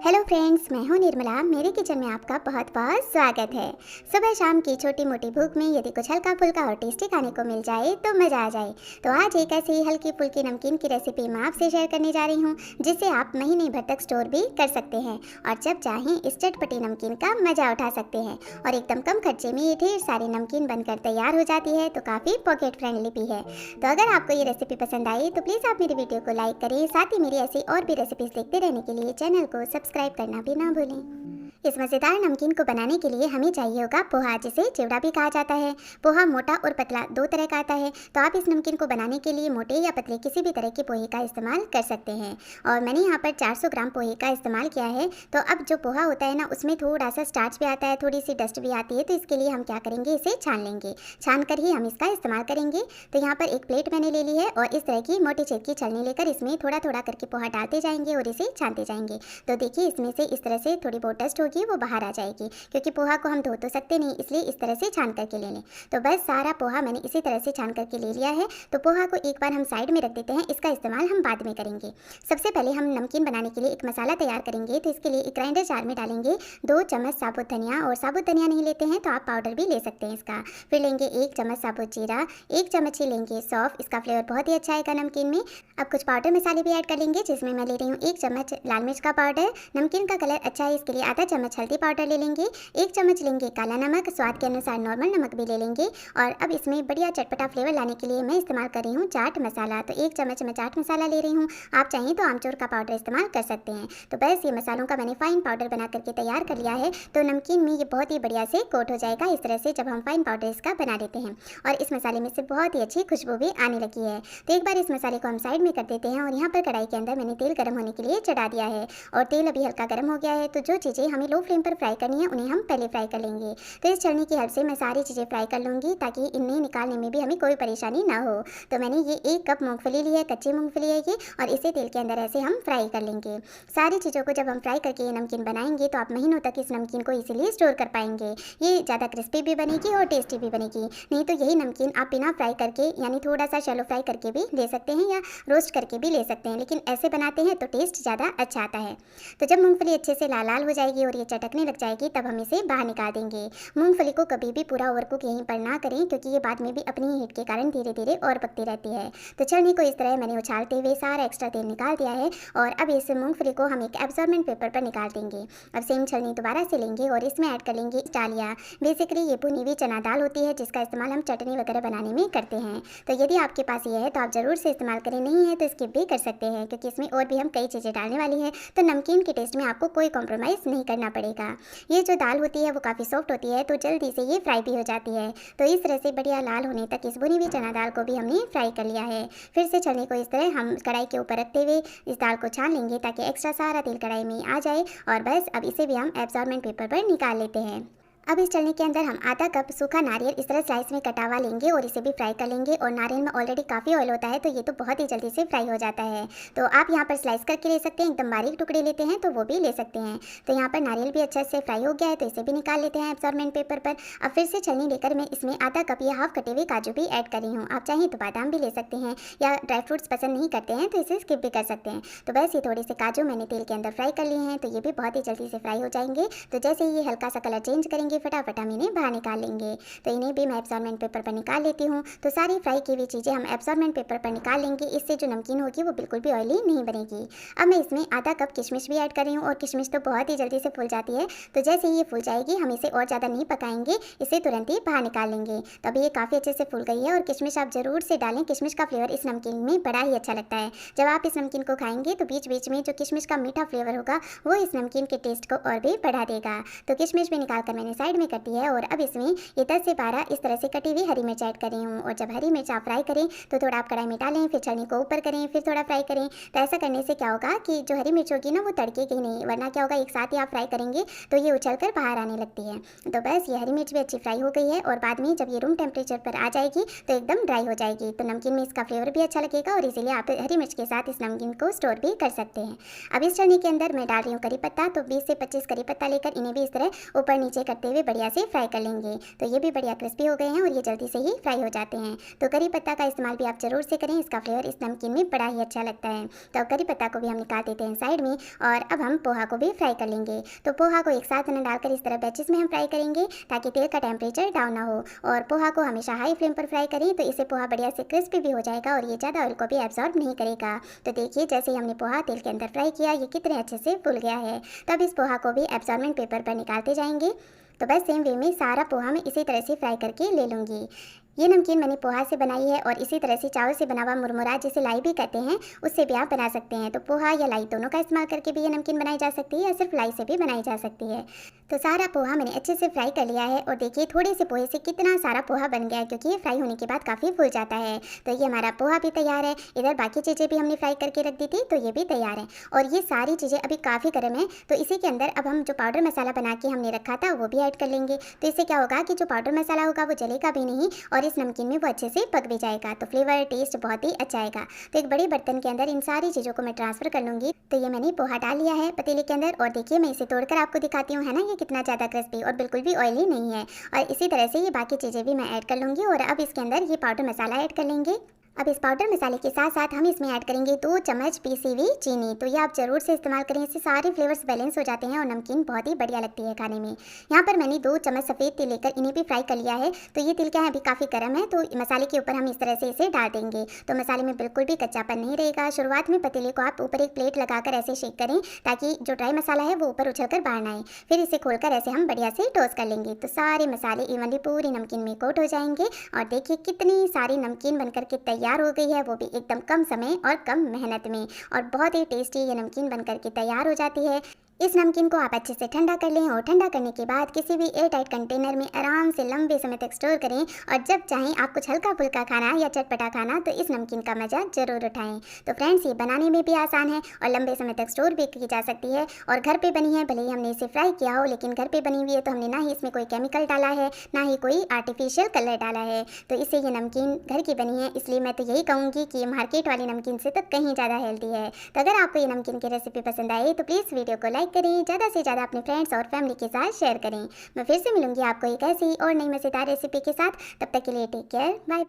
Hello friends, मैं हूं निर्मला। मेरे किचन में आपका बहुत बहुत स्वागत है। सुबह शाम की छोटी मोटी भूख में यदि कुछ हल्का फुल्का और टेस्टी खाने को मिल जाए तो मज़ा आ जाए। तो आज एक ऐसी ही हल्की फुल्की नमकीन की रेसिपी मैं आपसे शेयर करने जा रही हूं, जिसे आप महीने भर तक स्टोर भी कर सकते हैं और जब चाहें इस चटपटी नमकीन का मज़ा उठा सकते हैं। और एकदम कम खर्चे में ये ढेर सारी नमकीन बनकर तैयार हो जाती है, तो काफ़ी पॉकेट फ्रेंडली भी है। तो अगर आपको ये रेसिपी पसंद आई तो प्लीज़ आप मेरी वीडियो को लाइक करें, साथ ही मेरी ऐसी और भी रेसिपीज देखते रहने के लिए चैनल को सब्सक्राइब करना भी ना भूलें। इस मज़ेदार नमकीन को बनाने के लिए हमें चाहिए होगा पोहा, जिसे चिवड़ा भी कहा जाता है। पोहा मोटा और पतला दो तरह का आता है, तो आप इस नमकीन को बनाने के लिए मोटे या पतले किसी भी तरह के पोहे का इस्तेमाल कर सकते हैं। और मैंने यहाँ पर 400 ग्राम पोहे का इस्तेमाल किया है। तो अब जो पोहा होता है ना, उसमें थोड़ा सा स्टार्च भी आता है, थोड़ी सी डस्ट भी आती है, तो इसके लिए हम क्या करेंगे, इसे छान लेंगे। छान कर ही हम इसका इस्तेमाल करेंगे। तो यहाँ पर एक प्लेट मैंने ले ली है और इस तरह की मोटी छेद की छलनी लेकर इसमें थोड़ा थोड़ा करके पोहा डालते जाएंगे और इसे छानते जाएंगे। तो देखिए, इसमें से इस तरह से थोड़ी बहुत डस्ट होगी, वो बाहर आ जाएगी, क्योंकि पोहा को हम धो तो सकते नहीं, इसलिए इस तरह से छान करके ले लें। तो बस सारा पोहा मैंने इसी तरह से छान करके ले लिया है। तो पोहा को एक बार हम साइड में रख देते हैं, इसका इस्तेमाल हम बाद में करेंगे। सबसे पहले हम नमकीन बनाने के लिए एक मसाला तैयार करेंगे। तो इसके लिए एक ग्राइंडर जार में डालेंगे 2 चम्मच साबुत धनिया, और साबुत धनिया नहीं लेते हैं तो आप पाउडर भी ले सकते हैं इसका। फिर लेंगे 1 चम्मच साबुत जीरा, 1 चम्मच ही लेंगे सौंफ, इसका फ्लेवर बहुत ही अच्छा आएगा नमकीन में। अब कुछ पाउडर मसाले भी ऐड कर लेंगे, जिसमें मैं ले रही हूँ 1 चम्मच लाल मिर्च का पाउडर। नमकीन का कलर अच्छा है, इसके लिए आधा चम्मच हल्दी पाउडर ले लेंगे। 1 चम्मच लेंगे काला नमक, स्वाद के अनुसार नॉर्मल नमक भी ले लेंगे। और अब इसमें बढ़िया चटपटा फ्लेवर लाने के लिए मैं इस्तेमाल कर रही हूँ चाट मसाला। तो 1 चम्मच मैं चाट मसाला ले रही हूँ, आप चाहें तो आमचूर का पाउडर इस्तेमाल कर सकते हैं। तो बस ये मसालों का मैंने फाइन पाउडर बना करके तैयार कर लिया है। तो नमकीन में ये बहुत ही बढ़िया से कोट हो जाएगा इस तरह से, जब हम फाइन पाउडर इसका बना देते हैं। और इस मसाले में से बहुत ही अच्छी खुशबू भी आने लगी है। तो एक बार इस मसाले को हम साइड में कर देते हैं और यहाँ पर कढ़ाई के अंदर मैंने तेल गर्म होने के लिए चढ़ा दिया है। और तेल अभी हल्का गर्म हो गया है, तो जो चीज़ें हमें लो फ्लेम पर फ्राई करनी है उन्हें हम पहले फ्राई कर लेंगे। तो इस छलनी की हेल्प से मैं सारी चीज़ें फ्राई कर लूँगी, ताकि इन्हें निकालने में भी हमें कोई परेशानी ना हो। तो मैंने ये 1 कप मूंगफली ली है, कच्ची मूंगफली है ये, और इसे तेल के अंदर ऐसे हम फ्राई कर लेंगे। सारी चीज़ों को जब हम फ्राई करके ये नमकीन बनाएंगे तो आप महीनों तक इस नमकीन को इसीलिए स्टोर कर पाएंगे। ये ज़्यादा क्रिस्पी भी बनेगी और टेस्टी भी बनेगी। नहीं तो यही नमकीन आप बिना फ्राई करके, यानी थोड़ा सा शैलो फ्राई करके भी ले सकते हैं या रोस्ट करके भी ले सकते हैं, लेकिन ऐसे बनाते हैं तो टेस्ट ज़्यादा अच्छा आता है। तो जब मूंगफली अच्छे से लाल लाल हो जाएगी और ये चटकने लग जाएगी, तब हम इसे बाहर निकाल देंगे। मूंगफली को कभी भी पूरा ओवरकुक यहीं पर ना करें, क्योंकि ये बाद में भी अपनी हीट के कारण धीरे धीरे और पकती रहती है। तो छलनी को इस तरह मैंने उछालते हुए सारा एक्स्ट्रा तेल निकाल दिया है। और अब इस मूंगफली को हम एक एब्जॉर्बेंट पेपर पर निकाल देंगे। अब सेम छलनी दोबारा से लेंगे और इसमें ऐड कर लेंगे डालिया। बेसिकली ये भुनी हुई चना दाल होती है, जिसका इस्तेमाल हम चटनी वगैरह बनाने में करते हैं। तो यदि आपके पास ये है तो आप ज़रूर से इस्तेमाल करें, नहीं है तो स्किप भी कर सकते हैं, क्योंकि इसमें और भी हम कई चीज़ें डालने वाली हैं। तो नमकीन के टेस्ट में आपको कोई कॉम्प्रोमाइज़ नहीं करना पड़ेगा। ये जो दाल होती है वो काफ़ी सॉफ्ट होती है, तो जल्दी से ये फ्राई भी हो जाती है। तो इस तरह से बढ़िया लाल होने तक इस भुनी हुई चना दाल को भी हमने फ्राई कर लिया है। फिर से छलनी को इस तरह हम कढ़ाई के ऊपर रखते हुए इस दाल को छान लेंगे, ताकि एक्स्ट्रा सारा तेल कढ़ाई में आ जाए। और बस अब इसे भी हम एब्जॉर्बेंट पेपर पर निकाल लेते हैं। अब इस चलनी के अंदर हम आधा कप सूखा नारियल इस तरह स्लाइस में कटा हुआ लेंगे और इसे भी फ्राई कर लेंगे। और नारियल में ऑलरेडी काफ़ी ऑयल होता है, तो ये तो बहुत ही जल्दी से फ्राई हो जाता है। तो आप यहाँ पर स्लाइस करके ले सकते हैं, एकदम बारीक टुकड़े लेते हैं तो वो भी ले सकते हैं। तो यहाँ पर नारियल भी अच्छे से फ्राई हो गया है, तो इसे भी निकाल लेते हैं एब्जॉर्बेंट पेपर पर। अब फिर से छलनी लेकर मैं इसमें आधा कप या हाफ कटे हुए काजू भी ऐड कर रही हूँ। आप चाहें तो बादाम भी ले सकते हैं, या ड्राई फ्रूट्स पसंद नहीं करते हैं तो इसे स्किप भी कर सकते हैं। तो बस ये थोड़े से काजू मैंने तेल के अंदर फ्राई कर लिए हैं, तो ये भी बहुत ही जल्दी से फ्राई हो जाएंगे। तो जैसे ये हल्का सा कलर चेंज करेंगे, फटाफट हम इन्हें बाहर निकाल लेंगे। तो इन्हें भी मैं एब्जॉर्बेंट पेपर पर निकाल लेती हूँ। तो सारी फ्राई की हुई चीज़ें हम एब्जॉर्बेंट पेपर पर निकाल लेंगे, इससे जो नमकीन होगी वो बिल्कुल भी ऑयली नहीं बनेगी। अब मैं इसमें आधा कप किशमिश भी ऐड कर रही हूँ, और किशमिश तो बहुत ही जल्दी से फूल जाती है। तो जैसे ये फूल जाएगी हम इसे और ज़्यादा नहीं पकाएंगे, इसे तुरंत ही बाहर निकाल लेंगे। तो अभी ये काफ़ी अच्छे से फूल गई है, और किशमिश आप ज़रूर से डालें, किशमिश का फ्लेवर इस नमकीन में बड़ा ही अच्छा लगता है। जब आप इस नमकीन को खाएंगे तो बीच बीच में जो किशमिश का मीठा फ्लेवर होगा वो इस नमकीन के टेस्ट को और भी बढ़ा देगा। तो किशमिश भी निकाल कर मैंने साइड में कर दी है। और अब इसमें ये 10 से 12 इस तरह से कटी हुई हरी मिर्च ऐड कर रही हूँ। और जब हरी मिर्च आप फ्राई करें तो थोड़ा आप कढ़ाई में डालें, फिर छलनी को ऊपर करें, फिर थोड़ा फ्राई करें। तो ऐसा करने से क्या होगा कि जो हरी मिर्च होगी ना वो तड़केगी नहीं, वरना क्या होगा एक साथ ही आप फ्राई करेंगे तो ये उछल कर बाहर आने लगती है। तो बस ये हरी मिर्च भी अच्छी फ्राई हो गई है, और बाद में जब ये रूम टेम्परेचर पर आ जाएगी तो एकदम ड्राई हो जाएगी। तो नमकीन में इसका फ्लेवर भी अच्छा लगेगा, और इसीलिए आप हरी मिर्च के साथ इस नमकीन को स्टोर भी कर सकते हैं। अब इस छलनी के अंदर मैं डाल रही हूँ करी पत्ता। तो 20 से 25 करी पत्ता लेकर इन्हें भी इस तरह ऊपर नीचे करते होते हुए बढ़िया से फ्राई कर लेंगे। तो ये भी बढ़िया क्रिस्पी हो गए हैं और ये जल्दी से ही फ्राई हो जाते हैं। तो करी पत्ता का इस्तेमाल भी आप ज़रूर से करें, इसका फ्लेवर इस नमकीन में बड़ा ही अच्छा लगता है। तो करी पत्ता को भी हम निकाल देते हैं साइड में और अब हम पोहा को भी फ्राई कर लेंगे। तो पोहा को एक साथ न डालकर इस तरह बैचेस में हम फ्राई करेंगे ताकि तेल का टेम्परेचर डाउन ना हो। और पोहा को हमेशा हाई फ्लेम पर फ्राई करें, तो इससे पोहा बढ़िया से क्रिस्पी भी हो जाएगा और ये ज़्यादा ऑयल को भी एब्जॉर्ब नहीं करेगा। तो देखिए जैसे ही हमने पोहा तेल के अंदर फ्राई किया, ये कितने अच्छे से फूल गया है। तब इस पोहा को भी एब्जॉर्बेंट पेपर पर निकालते जाएंगे। तो बस सेम वे में सारा पोहा मैं इसी तरह से फ्राई करके ले लूँगी। ये नमकीन मैंने पोहा से बनाई है और इसी तरह से चावल से बना हुआ मुरमुरा, जिसे लाई भी कहते हैं, उससे भी आप बना सकते हैं। तो पोहा या लाई दोनों का इस्तेमाल करके भी ये नमकीन बनाई जा सकती है या सिर्फ लाई से भी बनाई जा सकती है। तो सारा पोहा मैंने अच्छे से फ्राई कर लिया है और देखिए थोड़े से पोहे से कितना सारा पोहा बन गया है, क्योंकि ये फ्राई होने के बाद काफ़ी फूल जाता है। तो ये हमारा पोहा भी तैयार है। इधर बाकी चीज़ें भी हमने फ्राई करके रख दी थी, तो ये भी तैयार है। और ये सारी चीज़ें अभी काफ़ी गर्म है, तो इसी के अंदर अब हम जो पाउडर मसाला बना के हमने रखा था वो भी ऐड कर लेंगे। तो इससे क्या होगा कि जो पाउडर मसाला होगा वो जलेगा भी नहीं और इस नमकीन में वो अच्छे से पक भी जाएगा। तो फ्लेवर टेस्ट बहुत ही अच्छा आएगा। तो एक बड़े बर्तन के अंदर इन सारी चीज़ों को मैं ट्रांसफ़र कर लूँगी। तो ये मैंने पोहा डाल लिया है पतीले के अंदर और देखिए मैं इसे तोड़कर आपको दिखाती हूँ, है ना, ये कितना ज़्यादा क्रिस्पी और बिल्कुल भी ऑयली नहीं है। और इसी तरह से ये बाकी चीज़ें भी मैं ऐड कर लूँगी और अब इसके अंदर ये पाउडर मसाला ऐड कर लेंगे। अब इस पाउडर मसाले के साथ साथ हम इसमें ऐड करेंगे 2 चम्मच पीसी हुई चीनी। तो ये आप ज़रूर से इस्तेमाल करें, इससे सारे फ्लेवर्स बैलेंस हो जाते हैं और नमकीन बहुत ही बढ़िया लगती है खाने में। यहाँ पर मैंने 2 चम्मच सफ़ेद तिल लेकर इन्हें भी फ्राई कर लिया है। तो ये तिल क्या है, अभी काफ़ी गर्म है, तो मसाले के ऊपर हम इस तरह से इसे डाल देंगे। तो मसाले में बिल्कुल भी कच्चापन नहीं रहेगा। शुरुआत में पतीले को आप ऊपर एक प्लेट लगाकर ऐसे शेक करें ताकि जो ड्राई मसाला है वो ऊपर उछल कर बाहर ना आए। फिर इसे खोलकर ऐसे हम बढ़िया से टोस्ट कर लेंगे। तो सारे मसाले इवनली पूरी नमकीन में कोट हो जाएंगे और देखिए कितनी सारी नमकीन बनकर के तैयार हो गई है, वो भी एकदम कम समय और कम मेहनत में। और बहुत ही टेस्टी ये नमकीन बनकर के तैयार हो जाती है। इस नमकीन को आप अच्छे से ठंडा कर लें और ठंडा करने के बाद किसी भी एयर टाइट कंटेनर में आराम से लंबे समय तक स्टोर करें। और जब चाहें आप कुछ हल्का फुल्का खाना या चटपटा खाना, तो इस नमकीन का मज़ा ज़रूर उठाएं। तो फ्रेंड्स, ये बनाने में भी आसान है और लंबे समय तक स्टोर भी की जा सकती है और घर पे बनी है। भले ही हमने इसे फ्राई किया हो, लेकिन घर पे बनी हुई है तो हमने ना ही इसमें कोई केमिकल डाला है, ना ही कोई आर्टिफिशियल कलर डाला है। तो इससे ये नमकीन घर की बनी है, इसलिए मैं तो यही कहूँगी कि ये मार्केट वाली नमकीन से तो कहीं ज़्यादा हेल्दी है। तो अगर आपको ये नमकीन की रेसिपी पसंद आए तो प्लीज़ वीडियो को लाइक करें, ज़्यादा से ज़्यादा अपने फ्रेंड्स और फैमिली के साथ शेयर करें। मैं फिर से मिलूंगी आपको एक ऐसी और नई मज़ेदार रेसिपी के साथ। तब तक के लिए टेक केयर, बाय।